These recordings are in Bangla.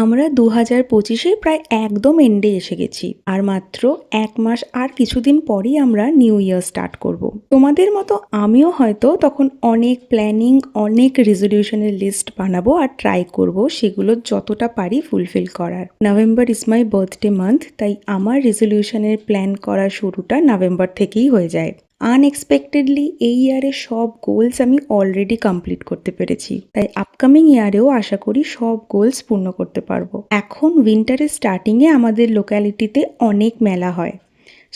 আমরা 2025-এ প্রায় একদম এন্ডে এসে গেছি। আর মাত্র ১ মাস আর কিছুদিন পরেই আমরা নিউ ইয়ার স্টার্ট করব। তোমাদের মতো আমিও হয়তো তখন অনেক প্ল্যানিং, অনেক রেজলিউশনের লিস্ট বানাবো আর ট্রাই করব সেগুলো যতটা পারি ফুলফিল করার। November is my birthday month, তাই আমার রেজলিউশনের প্ল্যান করার শুরুটা নভেম্বর থেকেই হয়ে যায়। আনএক্সপেক্টেডলি এই ইয়ারের সব গোলস আমি অলরেডি কমপ্লিট করতে পেরেছি, তাই আপকামিং ইয়ারেও আশা করি সব গোলস পূর্ণ করতে পারবো। এখন উইন্টারের স্টার্টিংয়ে আমাদের লোক্যালিটিতে অনেক মেলা হয়,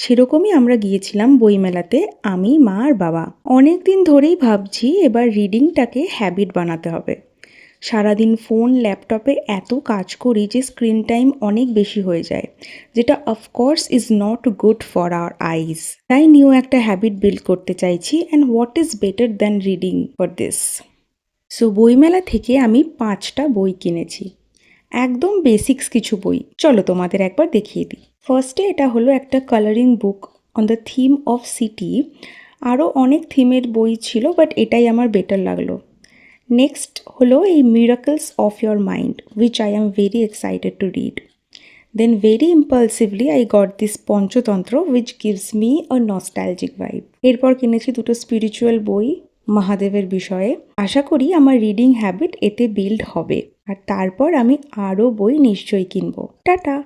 সেরকমই আমরা গিয়েছিলাম বইমেলাতে, আমি, মা আর বাবা। অনেক দিন ধরেই ভাবছি এবার রিডিংটাকে হ্যাবিট বানাতে হবে। সারাদিন ফোন, ল্যাপটপে এত কাজ করি যে স্ক্রিন টাইম অনেক বেশি হয়ে যায়, যেটা of course is not good for our eyes. তাই নিউ একটা হ্যাবিট বিল্ড করতে চাইছি, and what is better than reading for this. So বইমেলা থেকে আমি 5টা বই কিনেছি, একদম বেসিক্স কিছু বই। চলো তোমাদের একবার দেখিয়ে দিই। ফার্স্টে এটা হলো একটা colouring book on the theme of city. আরও অনেক থিমের বই ছিল, বাট এটাই আমার বেটার লাগলো। নেক্সট হলো এই miracles of your mind, which I am very excited to read. Then very impulsively I got this Panchatantra, which gives me a nostalgic vibe. এরপর কিনেছি দুটো স্পিরিচুয়াল বই মহাদেবের বিষয়ে। আশা করি আমার রিডিং হ্যাবিট এতে বিল্ড হবে, আর তারপর আমি আরও বই নিশ্চয়ই কিনবো। টাটা।